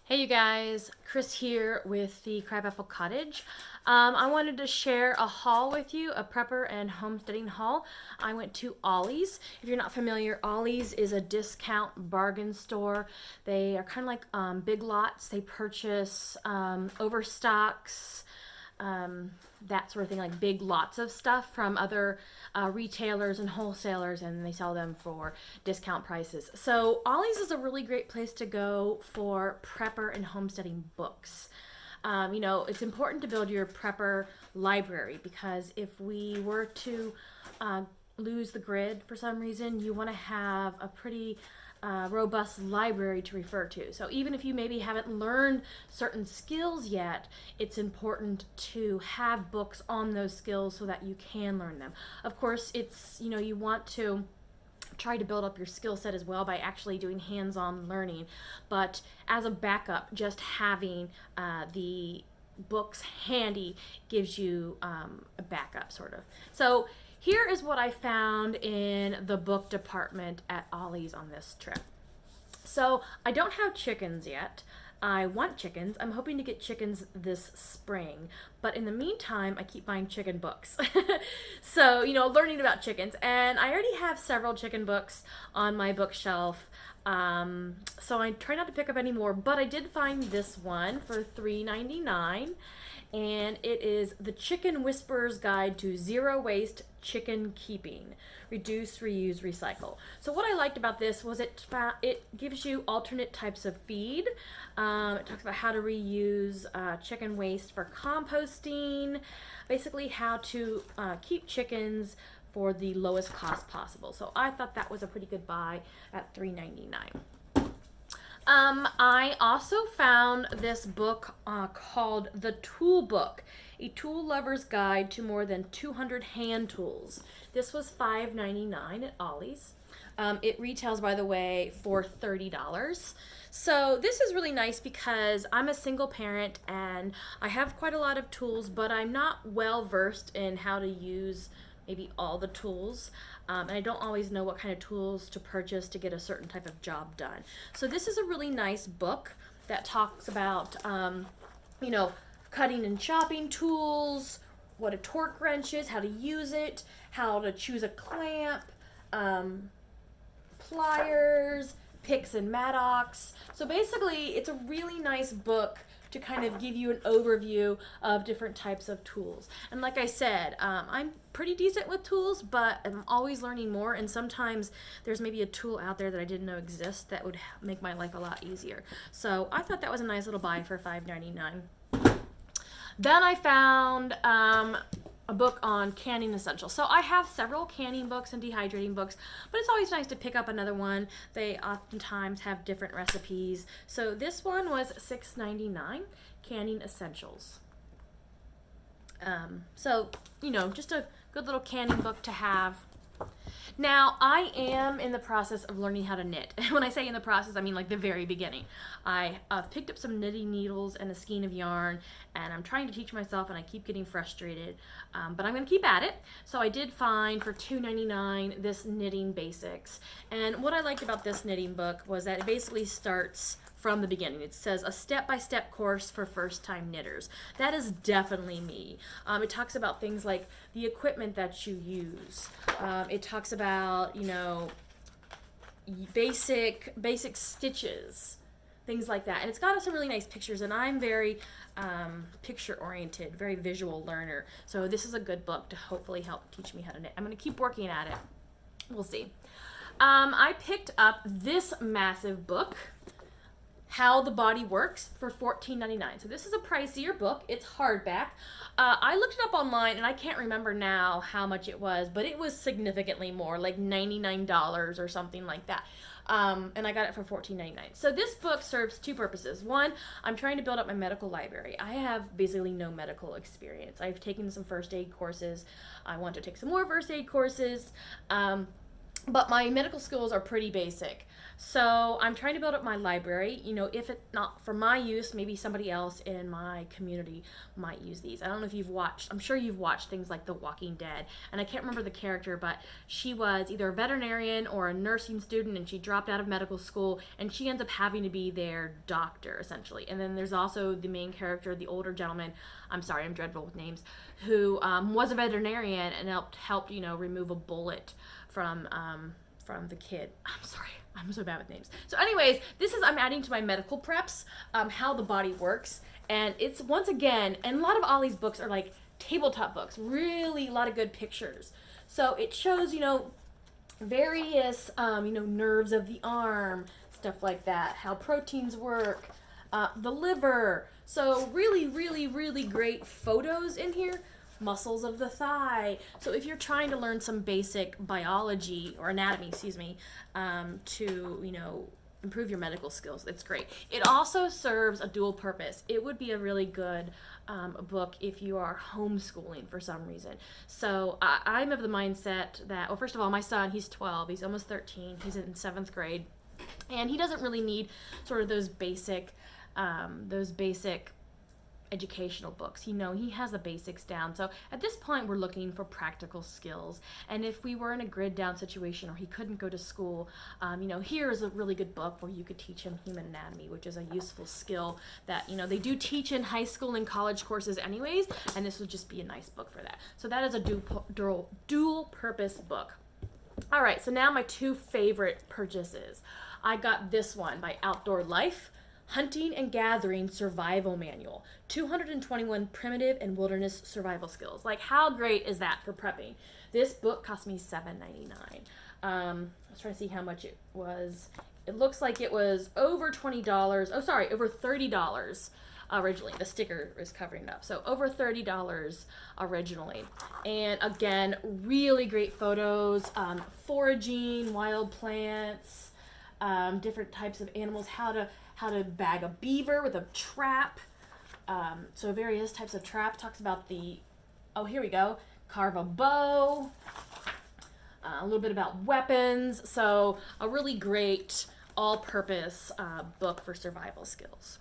Hey you guys, Chris here with the Crabapple Cottage. I wanted to share a haul with you, a prepper and homesteading haul. I went to Ollie's. If you're not familiar, Ollie's is a discount bargain store. They are kind of like Big Lots. They purchase overstocks, that sort of thing, like big lots of stuff from other retailers and wholesalers, and they sell them for discount prices. So Ollie's is a really great place to go for prepper and homesteading books. It's important to build your prepper library because if we were to lose the grid for some reason, you want to have a pretty robust library to refer to. So even if you maybe haven't learned certain skills yet, it's important to have books on those skills so that you can learn them. Of course, you want to try to build up your skill set as well by actually doing hands-on learning. But as a backup, just having the books handy gives you a backup sort of. So here is what I found in the book department at Ollie's on this trip. So I don't have chickens yet. I want chickens. I'm hoping to get chickens this spring. But in the meantime, I keep buying chicken books. So, learning about chickens. And I already have several chicken books on my bookshelf. So I try not to pick up any more. But I did find this one for $3.99. And it is The Chicken Whisperer's Guide to Zero Waste Chicken Keeping. Reduce, reuse, recycle. So what I liked about this was it gives you alternate types of feed. It talks about how to reuse chicken waste for composting, basically how to keep chickens for the lowest cost possible. So I thought that was a pretty good buy at $3.99. I also found this book called The Tool Book, a tool lover's guide to more than 200 hand tools. This was $5.99 at Ollie's. It retails, by the way, for $30. So this is really nice because I'm a single parent and I have quite a lot of tools, but I'm not well versed in how to use maybe all the tools, and I don't always know what kind of tools to purchase to get a certain type of job done. So this is a really nice book that talks about, cutting and chopping tools, what a torque wrench is, how to use it, how to choose a clamp, pliers, picks and mattocks. So basically, it's a really nice book to kind of give you an overview of different types of tools. And like I said, I'm pretty decent with tools, but I'm always learning more, and sometimes there's maybe a tool out there that I didn't know exists that would make my life a lot easier. So I thought that was a nice little buy for $5.99. Then I found a book on canning essentials. So I have several canning books and dehydrating books, but it's always nice to pick up another one. They oftentimes have different recipes. So this one was $6.99, Canning Essentials. Just a good little canning book to have. Now, I am in the process of learning how to knit. When I say in the process, I mean like the very beginning. I picked up some knitting needles and a skein of yarn, and I'm trying to teach myself, and I keep getting frustrated, but I'm going to keep at it. So I did find for $2.99 this Knitting Basics. And what I liked about this knitting book was that it basically starts from the beginning. It says a step-by-step course for first-time knitters. That is definitely me. It talks about things like the equipment that you use. It talks about, basic stitches, things like that. And it's got some really nice pictures, and I'm very picture-oriented, very visual learner. So this is a good book to hopefully help teach me how to knit. I'm going to keep working at it. We'll see. I picked up this massive book, How the Body Works, for $14.99. So this is a pricier book. It's hardback. I looked it up online, and I can't remember now how much it was, but it was significantly more, like $99 or something like that. And I got it for $14.99. So this book serves two purposes. One, I'm trying to build up my medical library. I have basically no medical experience. I've taken some first aid courses. I want to take some more first aid courses. but my medical skills are pretty basic. So I'm trying to build up my library. If it's not for my use, maybe somebody else in my community might use these. I don't know if you've watched, I'm sure you've watched things like The Walking Dead. And I can't remember the character, but she was either a veterinarian or a nursing student, and she dropped out of medical school, and she ends up having to be their doctor, essentially. And then there's also the main character, the older gentleman, I'm sorry, I'm dreadful with names, who was a veterinarian and helped remove a bullet from the kid. I'm sorry, I'm so bad with names. So anyways, I'm adding to my medical preps, how the body works. And it's, once again, and a lot of Ollie's books are like tabletop books, really a lot of good pictures. So it shows, various, nerves of the arm, stuff like that, how proteins work, the liver. So really, really, really great photos in here. Muscles of the thigh. So if you're trying to learn some basic biology or anatomy, to improve your medical skills, it's great. It also serves a dual purpose. It would be a really good book if you are homeschooling for some reason. So I'm of the mindset that, well, first of all, my son, he's 12, he's almost 13, he's in 7th grade, and he doesn't really need sort of those basic educational books. He has the basics down. So at this point, we're looking for practical skills. And if we were in a grid down situation or he couldn't go to school, here is a really good book where you could teach him human anatomy, which is a useful skill that, they do teach in high school and college courses anyways, and this would just be a nice book for that. So that is a dual purpose book. All right, so now my 2 favorite purchases. I got this one by Outdoor Life, Hunting and Gathering Survival Manual, 221 Primitive and Wilderness Survival Skills. Like, how great is that for prepping? This book cost me $7.99. I was trying to see how much it was. It looks like it was over $20. Oh, sorry, over $30 originally. The sticker is covering it up. So over $30 originally. And again, really great photos, foraging, wild plants, different types of animals, how to bag a beaver with a trap. So various types of trap. Talks about here we go, carve a bow, a little bit about weapons. So a really great all-purpose book for survival skills.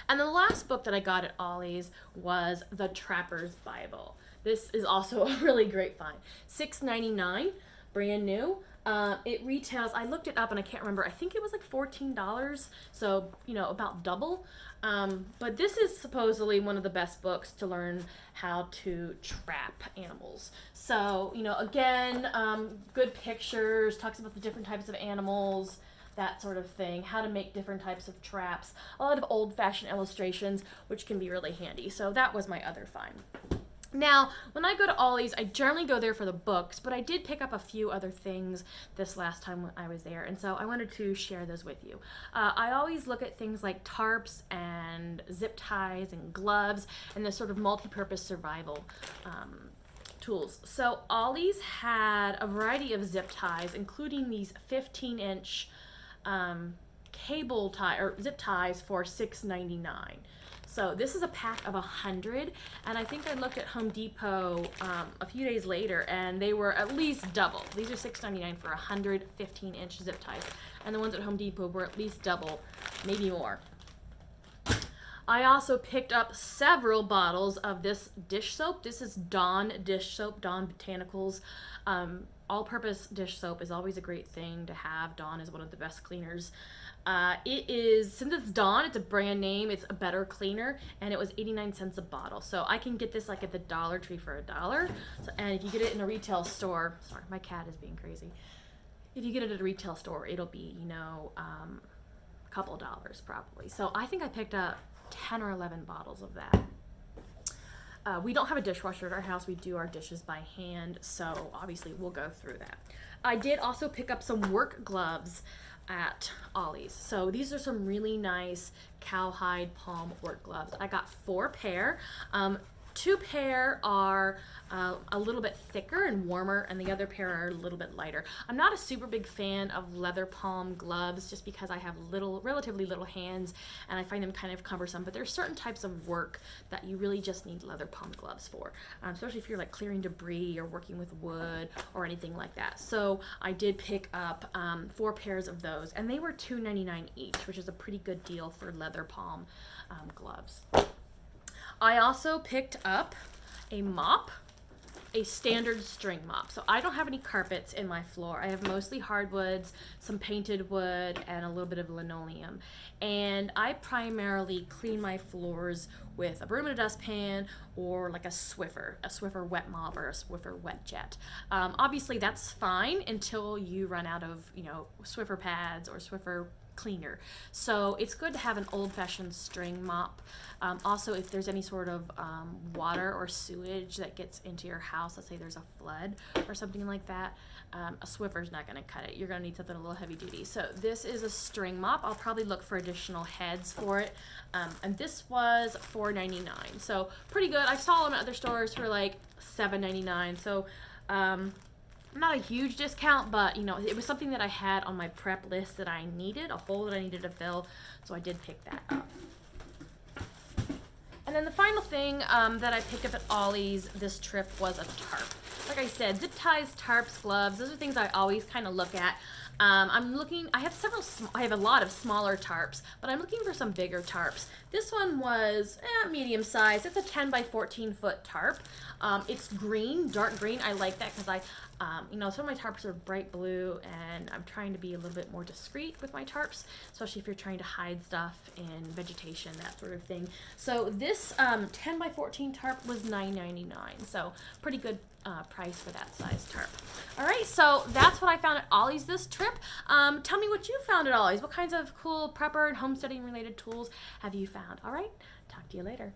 And the last book that I got at Ollie's was The Trapper's Bible. This is also a really great find. $6.99, brand new. It retails, I looked it up and I can't remember, I think it was like $14, so, about double. But this is supposedly one of the best books to learn how to trap animals. So, again, good pictures, talks about the different types of animals, that sort of thing, how to make different types of traps, a lot of old-fashioned illustrations, which can be really handy. So that was my other find. Now, when I go to Ollie's, I generally go there for the books, but I did pick up a few other things this last time when I was there, and so I wanted to share those with you. I always look at things like tarps and zip ties and gloves and the sort of multi-purpose survival tools. So Ollie's had a variety of zip ties, including these 15-inch cable tie or zip ties for $6.99. So this is a pack of 100, and I think I looked at Home Depot a few days later, and they were at least double. These are $6.99 for 100 15-inch zip ties, and the ones at Home Depot were at least double, maybe more. I also picked up several bottles of this dish soap. This is Dawn dish soap, Dawn Botanicals. All-purpose dish soap is always a great thing to have. Dawn is one of the best cleaners. It is, since it's Dawn, it's a brand name, it's a better cleaner, and it was 89 cents a bottle. So I can get this like at the Dollar Tree for $1. So, and if you get it in a retail store, sorry, my cat is being crazy. If you get it at a retail store, it'll be, a couple dollars probably. So I think I picked up 10 or 11 bottles of that. We don't have a dishwasher at our house. We do our dishes by hand, so obviously we'll go through that. I did also pick up some work gloves at Ollie's. So these are some really nice cowhide palm work gloves. I got 4 pair. 2 pair are a little bit thicker and warmer, and the other pair are a little bit lighter. I'm not a super big fan of leather palm gloves just because I have relatively little hands and I find them kind of cumbersome, but there's certain types of work that you really just need leather palm gloves for, especially if you're like clearing debris or working with wood or anything like that. So I did pick up 4 pairs of those, and they were $2.99 each, which is a pretty good deal for leather palm gloves. I also picked up a mop, a standard string mop. So I don't have any carpets in my floor. I have mostly hardwoods, some painted wood, and a little bit of linoleum. And I primarily clean my floors with a broom and a dustpan, or like a Swiffer wet mop or a Swiffer wet jet. Obviously that's fine until you run out of, Swiffer pads or Swiffer cleaner. So it's good to have an old-fashioned string mop. Also, if there's any sort of water or sewage that gets into your house, let's say there's a flood or something like that, a Swiffer's not going to cut it. You're going to need something a little heavy duty. So this is a string mop. I'll probably look for additional heads for it. And this was $4.99. So pretty good. I saw them at other stores for like $7.99. So not a huge discount, but it was something that I had on my prep list that I needed, a hole that I needed to fill, so I did pick that up. And then the final thing that I picked up at Ollie's this trip was a tarp. Like I said, zip ties, tarps, gloves, those are things I always kind of look at. I have a lot of smaller tarps, but I'm looking for some bigger tarps. This one was medium size. It's a 10 by 14 foot tarp. It's green, dark green. I like that because some of my tarps are bright blue, and I'm trying to be a little bit more discreet with my tarps, especially if you're trying to hide stuff in vegetation, that sort of thing. So this 10 by 14 tarp was $9.99, so pretty good price for that size tarp. All right, so that's what I found at Ollie's this trip. Tell me what you found at Ollie's. What kinds of cool prepper and homesteading related tools have you found? All right, talk to you later.